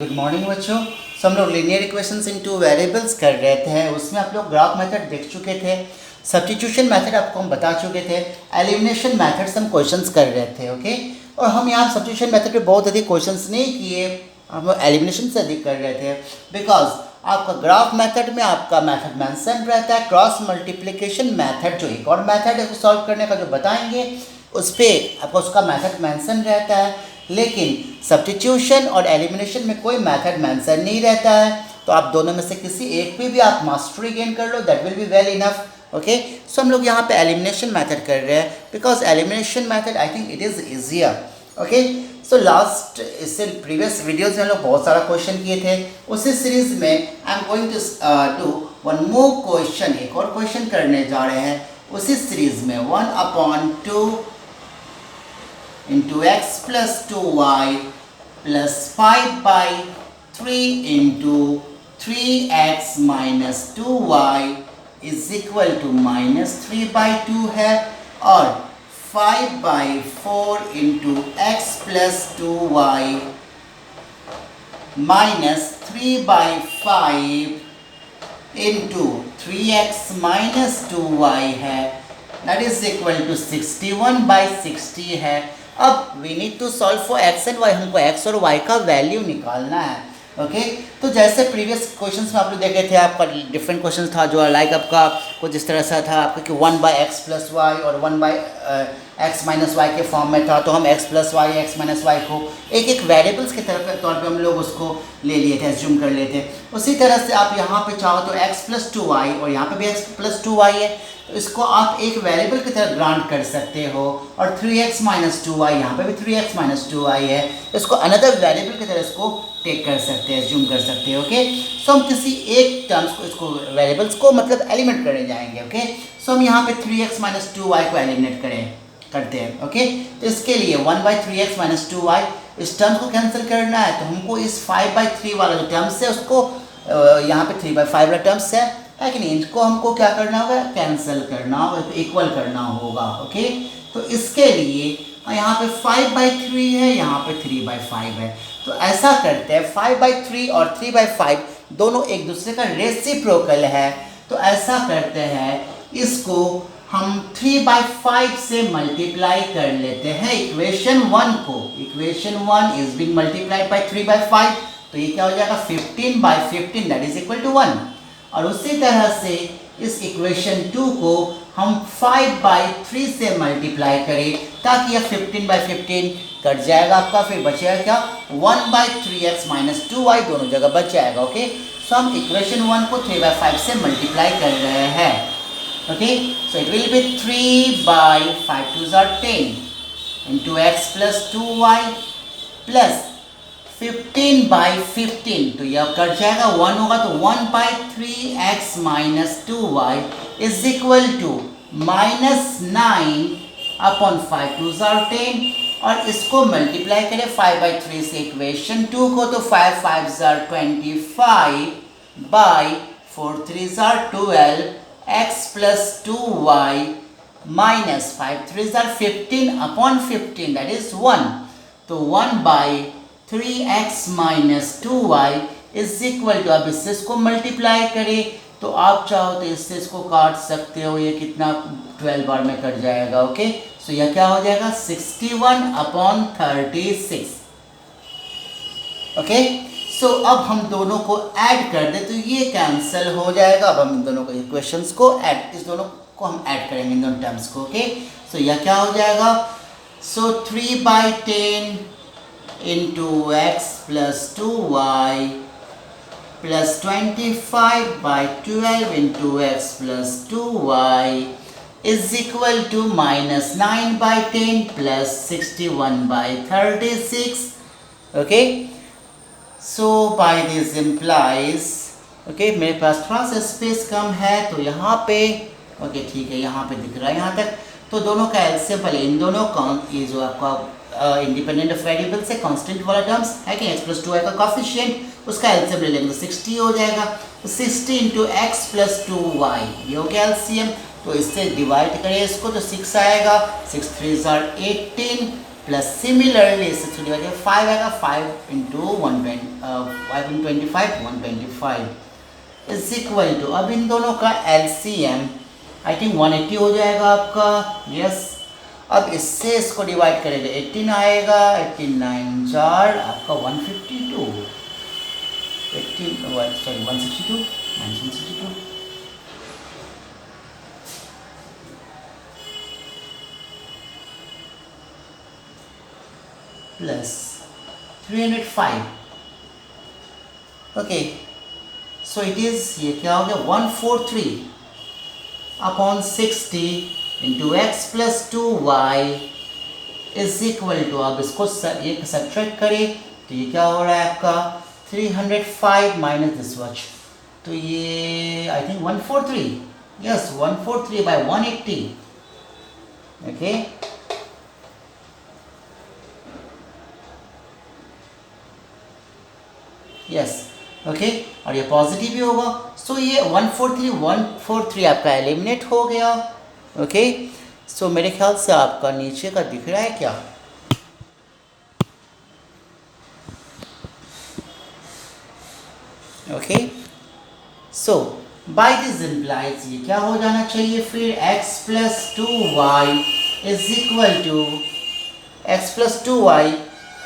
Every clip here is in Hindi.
गुड मॉर्निंग बच्चों। हम लोग लीनियर इक्वेशंस इनटू वेरिएबल्स कर रहे थे। उसमें आप लोग ग्राफ मेथड देख चुके थे, सब्स्टिट्यूशन मेथड आपको हम बता चुके थे, एलिमिनेशन मेथड्स हम क्वेश्चंस कर रहे थे। ओके, और हम यहाँ सब्स्टिट्यूशन मेथड पे बहुत अधिक क्वेश्चंस नहीं किए, हम एलिमिनेशन से अधिक कर रहे थे। बिकॉज आपका ग्राफ मेथड में आपका मेथड मेंशन रहता है, क्रॉस मल्टीप्लिकेशन मेथड जो एक और मेथड है उसको सॉल्व करने का जो बताएंगे उस पर आपका उसका मेथड मेंशन रहता है। लेकिन सब्स्टिट्यूशन और एलिमिनेशन में कोई मेथड मेंशन नहीं रहता है, तो आप दोनों में से किसी एक पे भी आप मास्टरी गेन कर लो, that will be well enough. Okay, so हम लोग यहाँ पे एलिमिनेशन मेथड कर रहे हैं because elimination method I think it is easier. Okay, so last इससे प्रीवियस वीडियोज में हम लोग बहुत सारा क्वेश्चन किए थे। उसी सीरीज में I am going to do one more question, एक और क्वेश्चन करने जा रहे हैं उसी सीरीज में। 1/2 into x plus 2y plus 5/3 into 3x minus 2y is equal to -3/2 है, और 5/4 into x plus 2y minus 3/5 into 3x minus 2y है, that is equal to 61/60 है। अब we need to solve for x and y, हमको एक्स और वाई का वैल्यू निकालना है। ओके, तो जैसे प्रीवियस क्वेश्चंस में आप लोग देखे थे, आपका डिफरेंट क्वेश्चन था जो लाइक आपका कुछ इस तरह से था आपका कि 1/x प्लस वाई और 1/x माइनस वाई के फॉर्म में था। तो हम x plus y x minus y को एक एक वेरिएबल्स के तौर पे हम लोग उसको ले लिए थे, एज्यूम कर लिए थे। उसी तरह से आप यहाँ पे चाहो तो x प्लस 2y और यहाँ पे भी x प्लस 2y है, तो इसको आप एक वेरिएबल की तरह ग्रांट कर सकते हो। और 3x माइनस 2y यहाँ पे भी 3x माइनस 2y है, इसको अनदर वेरिएबल की तरह इसको टेक कर सकते हैं, एज्यूम कर सकते हैं। ओके, सो हम किसी एक टर्म्स को इसको वेरिएबल्स को मतलब एलिमिनेट करने जाएंगे। ओके, सो हम यहाँ पे 3x माइनस 2y को एलिमिनेट करते हैं। ओके, तो इसके लिए 1/3x माइनस 2y इस टर्म्स को कैंसिल करना है, तो हमको इस 5/3 वाला जो टर्म्स है उसको यहाँ पे 3/5 वाला टर्म्स है कि नहीं, इनको हमको क्या करना होगा, कैंसिल करना होगा, तो इक्वल करना होगा। ओके, तो इसके लिए यहाँ पे 5/3 है, यहाँ पे 3/5 है, तो ऐसा करते हैं 5/3 और 3/5 दोनों एक दूसरे का रेसिप्रोकल है, तो ऐसा करते हैं इसको हम 3/5 से मल्टीप्लाई कर लेते हैं इक्वेशन 1 को। Equation 1 is being multiplied by 3/5, तो ये क्या हो जाएगा 15/15 दैट इज इक्वल टू 1। और उसी तरह से इस इक्वेशन 2 को हम 5/3 से मल्टीप्लाई करें ताकि यह 15/15 कट जाएगा आपका, फिर बचेगा क्या 1/3x माइनस 2y, दोनों जगह बच जाएगा। ओके, सो हम इक्वेशन 1 को 3/5 से मल्टीप्लाई कर रहे हैं। Okay, so it will be 3/5 2s are 10 into x plus 2y plus 15/15, तो यह कट जाएगा 1 होगा, तो 1/3x minus 2y is equal to -9/5 2s are 10, और इसको मल्टीप्लाई करें 5/3 से इक्वेशन 2 को, तो 5 5s are 25/4 3s are 12 x plus 2y minus 5 3s are 15/15 that is 1, तो 1/3x minus 2y is equal to, अब इससे इसको मल्टीप्लाई करें तो आप चाहो तो इससे इसको काट सकते हो, ये कितना 12 बार में कट जाएगा। ओके, सो यह क्या हो जाएगा 61/36। ओके, सो अब हम दोनों को ऐड कर दे तो ये कैंसिल हो जाएगा। अब हम इन दोनों को इक्वेशंस को ऐड, इस दोनों को हम ऐड करेंगे इन दोनों टर्म्स को। ओके, सो यह क्या हो जाएगा, सो 3/10 into x plus 2y plus 25/12 into x plus 2y is equal to -9/10 plus 61/36. Okay, so by this implies, okay, मेरे पास थोड़ा सा स्पेस कम है तो यहाँ पे ओके ठीक है, यहाँ पे दिख रहा है यहाँ तक, तो दोनों का एलसीएम पहले इन दोनों का, ये जो आपका इंडिपेंडेंट ऑफ वेरिएबल से कांस्टेंट वाला टर्म्स है कि x प्लस 2y का कॉफिशिएंट, उसका एलसीएम ले लेंगे तो 60 हो जाएगा, तो 60 इंटू एक्स प्लस 2y ये हो गया एलसीएम। तो इससे डिवाइड करें इसको तो 6 आएगा, 6 3s are 18 plus similarly 6 divide 5 आएगा, 5 into 5 into 25 125 is equal to, अब इन दोनों का एलसीएम आई थिंक 180 हो जाएगा आपका, यस। अब इससे इसको डिवाइड करेंगे 18 आएगा, 18 9 4 आपका 152, 162 162 plus 305, okay. So it is, ये क्या हो गया 143 upon 60 into x plus 2y is equal to, अब इसको ये सब्ट्रैक्ट करें तो ये क्या हो रहा है आपका 305 माइनस दिस वॉच, तो ये I think 143, yes 143 by 180, okay. Yes, okay, और ये पॉजिटिव भी होगा, सो ये 143 आपका एलिमिनेट हो गया, ओके। सो मेरे ख्याल से आपका नीचे का दिख रहा है क्या, okay. So by this implies ये क्या हो जाना चाहिए फिर, x plus 2y is equal to, x plus 2y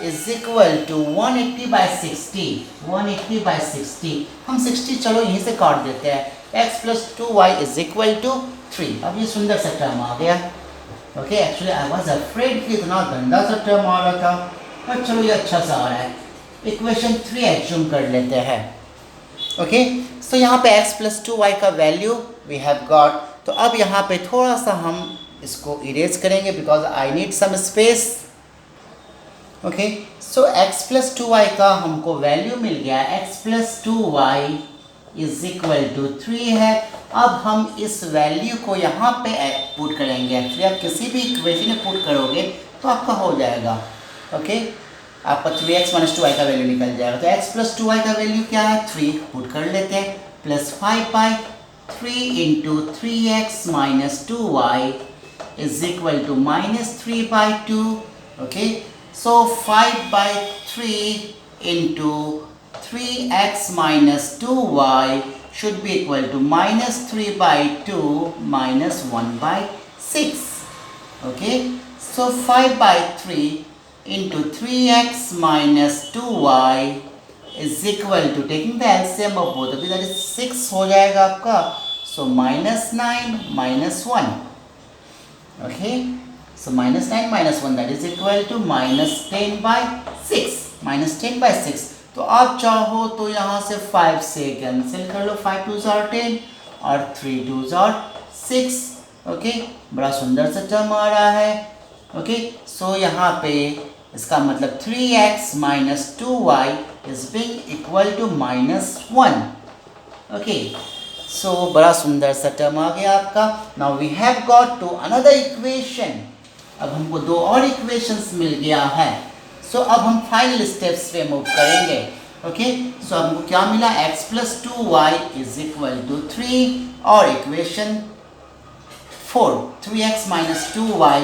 is equal to 180 by 60, 180 by 60, हम 60 चलो यहीं से काट देते हैं, x plus 2y is equal to 3। अब ये सुंदर सा टर्म आ गया, okay. Actually I was afraid कि इतना गंदा सा टर्म आ रहा था, पर चलो ये अच्छा सा आ रहा है। इक्वेशन 3 एज्यूम कर लेते हैं, ओके। सो यहाँ पे x प्लस 2y का वैल्यू वी हैव गॉट, तो अब यहाँ पे थोड़ा सा हम इसको इरेज करेंगे because I need some space, okay. So x plus 2y का हमको वैल्यू मिल गया, x plus 2y is equal to 3 है। अब हम इस वैल्यू को यहाँ पे पुट करेंगे, एक्चुअली आप किसी भी इक्वेशन में पुट करोगे तो आपका हो जाएगा, ओके। आपका 3x माइनस 2y का वैल्यू निकल जाएगा, तो x प्लस 2y का वैल्यू क्या है 3, पुट कर लेते हैं, plus 5 by 3 into 3x minus 2y is equal to minus 3 by 2, okay. So 5 by 3 into 3x minus 2y should be equal to minus 3 by 2 minus 1 by 6. Okay. So 5 by 3 into 3x minus 2y is equal to, taking the LCM of both of these, that is 6 हो जाएगा आपका. So minus 9 minus 1. Okay. So minus 9 minus 1 that is equal to minus 10 by 6. Minus 10 by 6. तो आप चाहो तो यहाँ से 5 से कैंसिल कर लो, 5 2s are 10 और 3 2s are 6. ओके, बड़ा सुंदर सा टर्म आ रहा है, ओके। सो यहाँ पे इसका मतलब 3x minus 2y is being equal to minus 1. Okay, so बड़ा सुंदर सा टर्म आ गया आपका. Now we have got to another equation. अब हमको दो और इक्वेशंस मिल गया है. सो अब हम फाइनल स्टेप्स पे मूव करेंगे, ओके. सो हमको क्या मिला, x plus 2y is equal to 3 और equation 4 3x minus 2y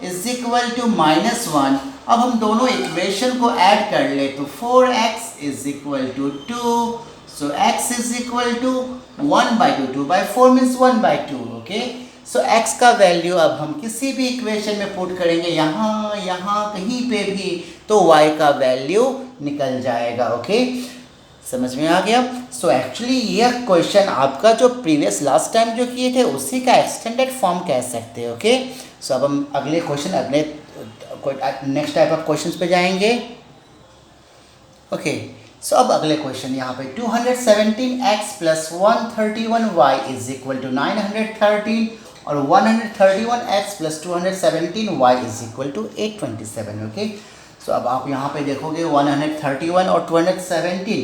is equal to minus 1. अब हम दोनों इक्वेशन को ऐड कर ले तो 4x is equal to 2. So x is equal to 1 by 2, 2 by 4 means 1 by 2, okay. So x का वैल्यू अब हम किसी भी इक्वेशन में पुट करेंगे, यहाँ यहाँ कहीं पे भी, तो y का वैल्यू निकल जाएगा, ओके. समझ में आ गया. सो एक्चुअली यह क्वेश्चन आपका जो प्रीवियस लास्ट टाइम जो किए थे उसी का एक्सटेंडेड फॉर्म कह सकते हैं, ओके. सो अब हम अगले क्वेश्चन, अगले नेक्स्ट टाइप ऑफ क्वेश्चंस पे जाएंगे, ओके. सो अब अगले क्वेश्चन यहाँ पे 217x plus 131y is equal to 913 और 131x plus 217y is equal to 827, okay. So अब आप यहाँ पे देखोगे 131 और 217,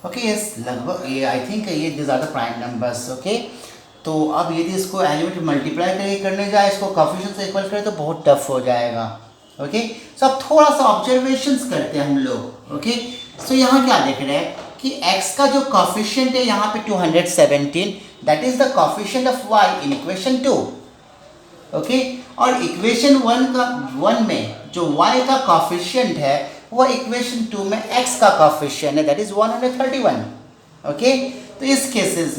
ओके. यस, लगभग ये आई थिंक ये this are the prime numbers, okay. तो अब यदि इसको एलिमेंट मल्टीप्लाई करने जाए, इसको कोएफिशिएंट से इक्वल करें तो बहुत टफ हो जाएगा, ओके. सो अब थोड़ा सा ऑब्जर्वेशंस करते हैं हम लोग, ओके. सो यहाँ क्या देख रहे हैं कि x का जो कोएफिशिएंट है यहाँ पे 217, that is the coefficient of y in equation 2, okay. और इक्वेशन 1 में जो y का कॉफिशिएंट है वो इक्वेशन 2 में x का कॉफिशिएंट है, दैट इज 131. ओके, तो इन केसेस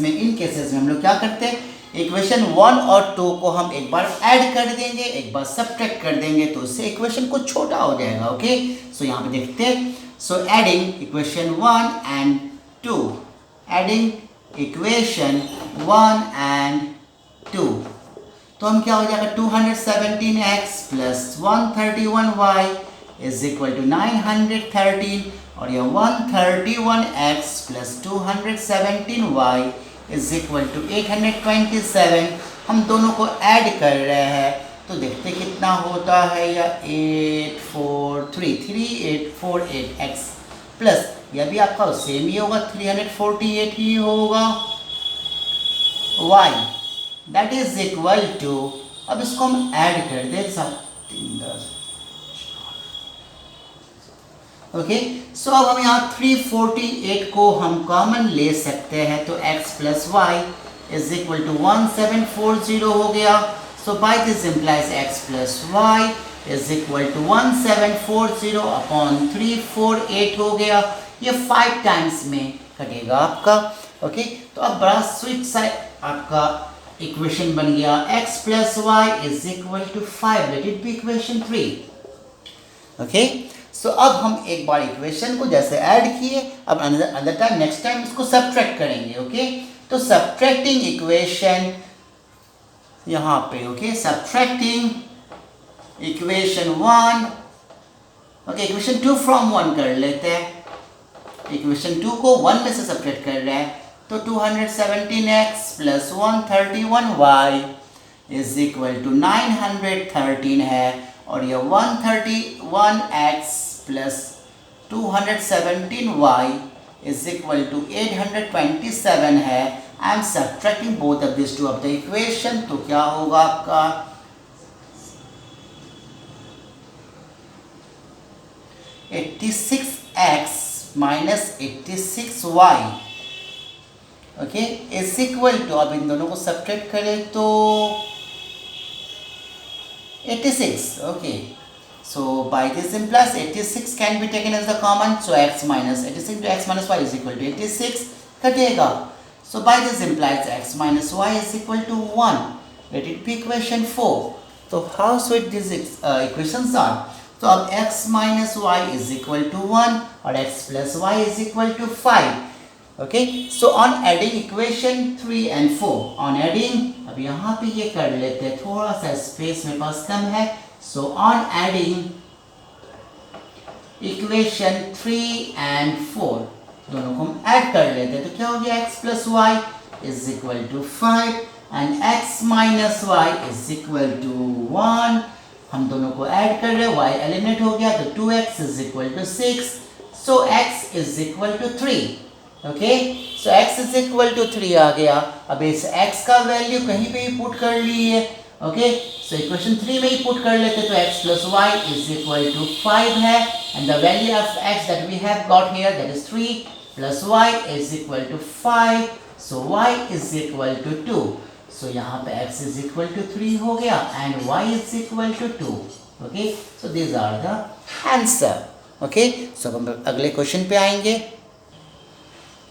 में हम लोग क्या करते हैं, इक्वेशन 1 और 2 को हम एक बार ऐड कर देंगे, एक बार सब्ट्रैक्ट कर देंगे, तो उससे इक्वेशन कुछ छोटा हो जाएगा. ओके, सो यहाँ पे देखते हैं. So adding equation 1 and 2, adding equation 1 and 2, तो हम क्या हो जाएगा, 217x plus 131y is equal to 913, और यह 131x plus 217y is equal to 827. हम दोनों को ऐड कर रहे हैं, तो देखते कितना होता है. या 3848x प्लस यह भी आपका सेम ही होगा, 348 ही होगा, y that is equal to, अब इसको हम ऐड कर दे सब. ओके, सो अब हम यहाँ 348 को हम कॉमन ले सकते हैं, तो x plus y is equal to 1740 हो गया. So by this implies x plus y is equal to 1740 upon 348 हो गया. ये 5 टाइम्स में कटेगा आपका. ओके, तो अब बड़ा स्वीट सा आपका इक्वेशन बन गया, x plus y is equal to 5. Let it be equation 3. Okay, so अब हम एक बार इक्वेशन को जैसे ऐड किए, अब अनदर टाइम नेक्स्ट टाइम इसको सब्ट्रैक्ट करेंगे. ओके, तो सब्ट्रैक्टिंग इक्वेशन यहाँ पे. Okay, subtracting equation 1, okay equation 2 from 1 कर लेते हैं. इक्वेशन 2 को 1 में से सब्ट्रैक्ट कर रहे हैं, तो 217x plus 131y is equal to 913 है, और यह 131x plus 217y is equal to 827 है. I am subtracting both of this two of the equation, तो क्या होगा आपका 86x minus 86y. Okay, is equal to, अब इन दोनों को सब्ट्रैक्ट करें तो 86. Okay, so by this implies 86 can be taken as the common, so x minus 86 to x minus y is equal to 86 कटेगा. So by this implies x minus y is equal to 1. Let it be equation 4. So how sweet these equations are. So अब x minus y is equal to 1 और x plus y is equal to 5. Okay, so on adding equation 3 and 4, on adding, अब यहाँ पे ये कर लेते हैं, थोड़ा सा स्पेस मेरे पास कम है. So on adding equation 3 and 4, दोनों को हम ऐड कर लेते हैं, तो क्या हो गया, x plus y is equal to 5 and x minus y is equal to 1. हम दोनों को ऐड कर रहे हैं, y एलिमिनेट हो गया, तो 2x is equal to 6. So x is equal to 3. Okay, so x is equal to 3 आ गया. अब इस x का वैल्यू कहीं पे ही पुट कर ली है. ओके, सो इक्वेशन 3 में ही पुट कर लेते, तो x plus y is equal to 5 है, and the value of x that we have got here that is 3 plus y is equal to 5. So y is equal to 2. So यहाँ पे x इज इक्वल टू 3 हो गया and y is equal to 2. Okay, so this are the answer. Okay, so हम अगले क्वेश्चन पे आएंगे.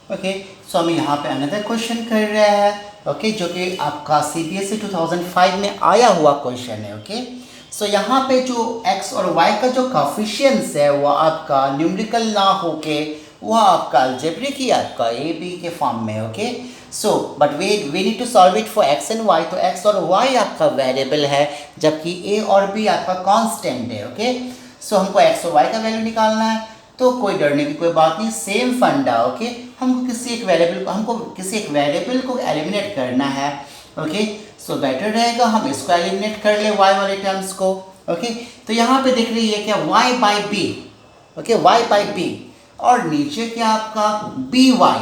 ओके, सो हम यहाँ पे अनदर क्वेश्चन कर रहे हैं. ओके, जो कि आपका CBSE 2005 में आया हुआ क्वेश्चन है. ओके, सो यहाँ पे जो x और y का जो कॉफिशिएंट्स है वो आपका न्यूमेरिकल ना होके वो आपका अलजेब्रिक ही आपका a b के फॉर्म में. Okay, so but we need to solve it for x and y. तो x और y आपका वेरिएबल है, जबकि a और b आपका कांस्टेंट है. ओके, सो हमको x और y का वैल्यू निकालना है, तो कोई डरने की कोई बात नहीं, सेम फंडा. ओके, हमको किसी एक वेरिएबल को एलिमिनेट करना है. ओके, सो बेटर रहेगा हम इसको एलिमिनेट कर ले, y वाले टर्म्स को. ओके, तो यहाँ पे देख रही है क्या, y by b. Okay, y by b, और नीचे क्या आपका बी वाई.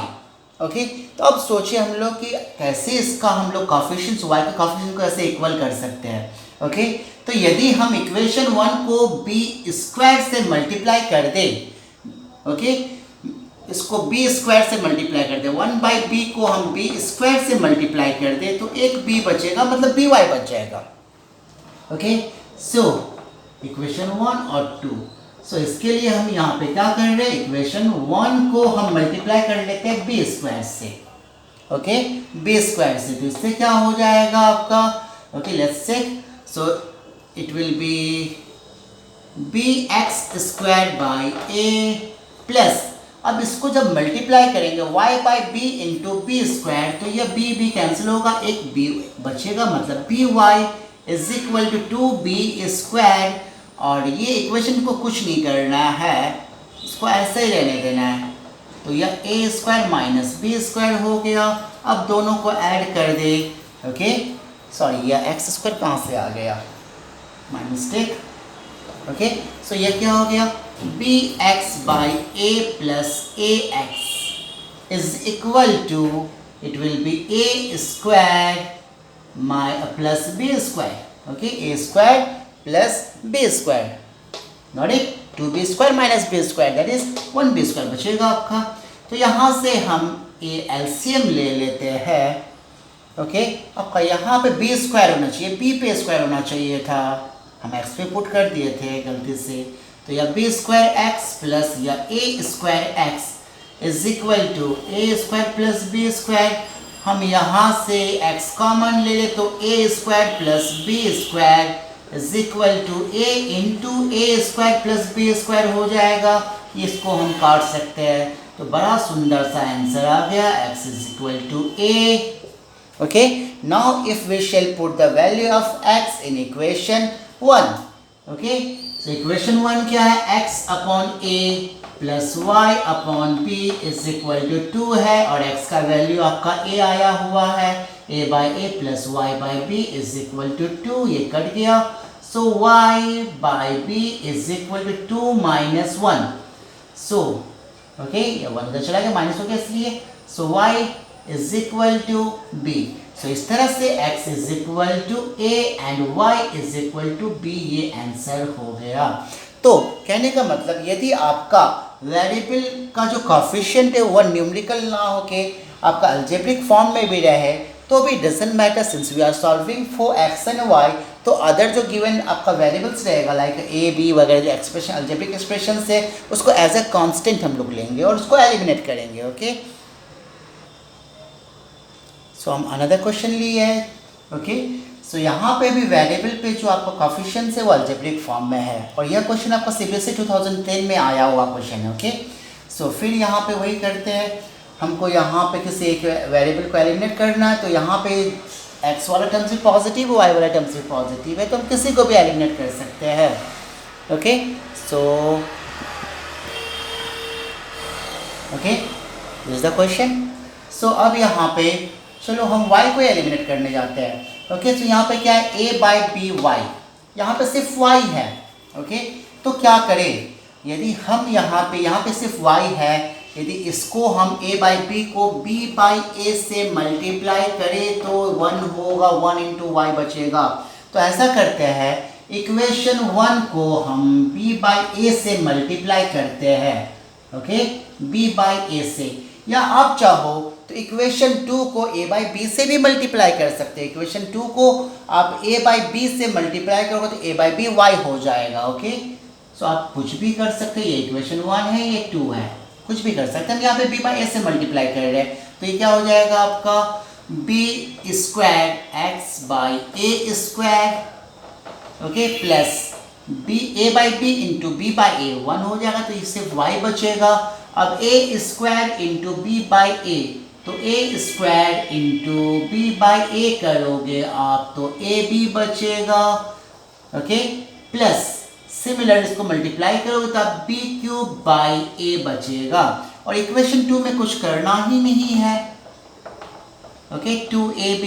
ओके, तो अब सोचिए हम लोग कि कैसे इसका हम लोग कॉफिशिएंट्स y के कॉफिशिएंट को ऐसे इक्वल कर सकते हैं. ओके, तो यदि हम इक्वेशन 1 को b स्क्वायर से मल्टीप्लाई कर दें, ओके, इसको b स्क्वायर से मल्टीप्लाई कर दे, 1 बाई बी को हम b स्क्वायर से मल्टीप्लाई कर दे, तो एक b बचेगा, मतलब by बच जाएगा. ओके, सो इक्वेशन 1 और 2। सो इसके लिए हम यहाँ पे क्या कर रहे हैं, इक्वेशन 1 को हम मल्टीप्लाई कर लेते हैं बी स्क्वायर से, ओके, बी स्क्वायर से। तो इससे क्या हो जाएगा आपका, okay let's check. So it will be b x square by a plus, अब इसको जब मल्टीप्लाई करेंगे y by b into b square, तो ये b कैंसिल होगा, एक b बचेगा, मतलब b y is equal to b square. और ये इक्वेशन को कुछ नहीं करना है, इसको ऐसे ही रहने देना है। तो यह ए स्क्वायर माइनस बी स्क्वायर हो गया। अब दोनों को ऐड कर दे, ओके, सॉरी यह एक्स स्क्वायर कहाँ से आ गया, माय मिस्टेक, ओके। सो यह क्या हो गया, b x by a plus a x is equal to, it will be a square my plus b square, okay, a square plus b square, not it, 2b square minus b square that is 1b square बचेगा आपका। तो यहाँ से हम ये एलसीएम ले लेते हैं, ओके। आपका यहाँ पे बी स्क्वायर होना चाहिए, बी पे स्क्वायर होना चाहिए था, हम एक्स पे पुट कर दिए थे गलती से। तो यह बी स्क्वायर एक्स प्लस या a square x is equal to a square plus b square. हम यहाँ से x कॉमन ले ले तो a square plus b square is equal to a into a square plus b square हो जाएगा। इसको हम काट सकते हैं, तो बड़ा सुंदर सा आंसर आ गया, x इज इक्वल टू ए, ओके। Now if we shall put the value of x in equation 1, okay. So equation 1 क्या है, x upon a plus y upon b is equal to 2 है, और x का वैल्यू आपका a आया हुआ है, a by a plus y by b is equal to 2, ये कट गया। So y by b is equal to 2 minus 1, so okay, ये 1 उधर चला गया, माइनस हो गया इसलिए। So y is equal to b। So इस तरह से x is equal to a and y is equal to b, ये आंसर हो गया। तो कहने का मतलब यदि आपका वेरिएबल का जो कोफिशिएंट है वो न्यूमेरिकल ना होके आपका अलजेब्रिक फॉर्म में भी रहे तो भी doesn't matter, since we are solving for x and y. तो अदर जो गिवन आपका वेरिएबल्स रहेगा लाइक ए बी वगैरह जो एक्सप्रेशन अलजेब्रिक एक्सप्रेशन है उसको एज ए कांस्टेंट हम लोग लेंगे और उसको एलिमिनेट करेंगे, ओके। सो हम अनदर क्वेश्चन लिए है, ओके। सो यहाँ पे भी वेरिएबल पे जो आपका कोफिशिएंट है वो अलजेब्रिक फॉर्म में है, और यह क्वेश्चन आपका सीबीएसई 2010 में आया हुआ क्वेश्चन है, ओके। सो फिर यहाँ पे वही करते हैं, हमको यहाँ पे किसी एक वेरिएबल को एलिमिनेट करना है। तो यहाँ पे x वाला टर्म्स भी पॉजिटिव, y वाला टर्म्स भी पॉजिटिव है, तो हम किसी को भी एलिमिनेट कर सकते हैं, okay. So okay, this is the question. So अब यहाँ पे चलो हम y को एलिमिनेट करने जाते हैं, ओके। तो यहाँ पे क्या है, a बाई बी वाई, यहाँ पे सिर्फ y है, ओके। तो क्या करें, यदि हम यहाँ पे सिर्फ y है, यदि इसको हम a बाई बी को b बाई ए से मल्टीप्लाई करें तो 1 होगा, 1 इंटू वाई बचेगा। तो ऐसा करते हैं, इक्वेशन 1 को हम b बाई ए से मल्टीप्लाई करते हैं, ओके, b बाई ए से, या आप चाहो तो इक्वेशन 2 को a बाई बी से भी मल्टीप्लाई कर सकते हैं। इक्वेशन 2 को आप a बाई बी से मल्टीप्लाई करोगे तो a बाई बी वाई हो जाएगा, ओके। सो आप कुछ भी कर सकते हैं, ये इक्वेशन 1 है, ये 2 है, कुछ भी कर सकते हैं। हम यहाँ पे b बाई ए से मल्टीप्लाई कर रहे हैं, तो ये क्या हो जाएगा आपका b square x by a square, okay, plus b a by b into b by a 1 हो जाएगा, तो इससे y बचेगा। अब a square into b by a, तो a square into b by a करोगे आप तो a b बचेगा, ओके, प्लस सिमिलर इसको मल्टीप्लाई करोगे तो आप b क्यूब बाई ए बचेगा। और इक्वेशन 2 में कुछ करना ही नहीं है, ओके, 2ab।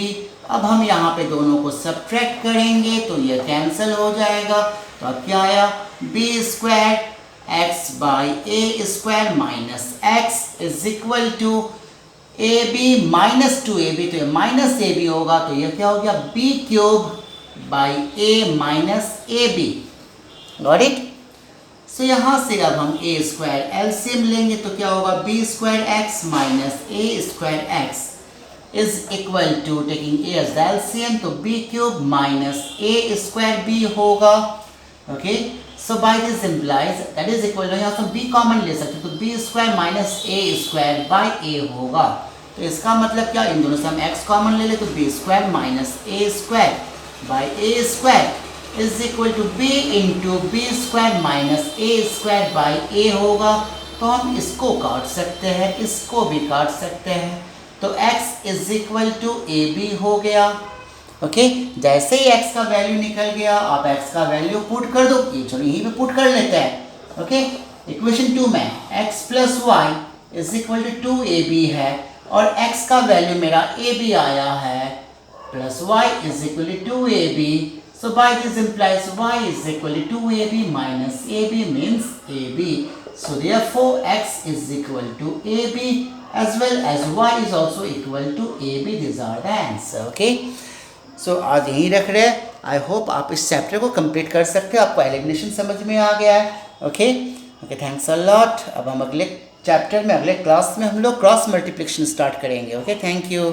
अब हम यहाँ पे दोनों को सब्ट्रैक्ट करेंगे तो ये कैंसिल हो जाएगा। तो अब क्या आया, b square x by a square minus x is equal to a b minus 2ab, तो ये माइनस ए बी होगा, तो ये क्या हो गया, b cube by a minus a b, got it. So यहाँ से अब हम a स्क्वायर एलसीएम लेंगे तो क्या होगा, b square x minus a square x is equal to, taking a as the LCM, तो b cube minus a square b होगा, okay, so by this implies that is equal to, यहाँ से b कॉमन ले सकते तो b square minus a square by a होगा। तो इसका मतलब क्या, इन दोनों से हम x कॉमन ले ले तो b square minus a square by a square is equal to b into b square minus a square by a होगा। तो हम इसको काट सकते हैं, इसको भी काट सकते हैं, तो x is equal to a b हो गया। ओके, जैसे ही x का वैल्यू निकल गया आप x का वैल्यू पुट कर दो, ये चलो यहीं पे पुट कर लेते हैं। ओके, इक्वेशन 2 में x plus y is equal to 2ab है और x का वैल्यू मेरा ab आया है plus y is equal to 2ab। So by this implies y is equal to 2ab minus ab means ab। So therefore x is equal to ab as well as y is also equal to ab. These are the answer. Okay. सो आज यहीं रख रहे हैं। आई होप आप इस चैप्टर को कंप्लीट कर सकते हो, आपको एलिमिनेशन समझ में आ गया है। Okay okay, thanks a lot. अब हम अगले चैप्टर में, अगले क्लास में हम लोग क्रॉस मल्टीप्लिकेशन स्टार्ट करेंगे। Okay, thank you.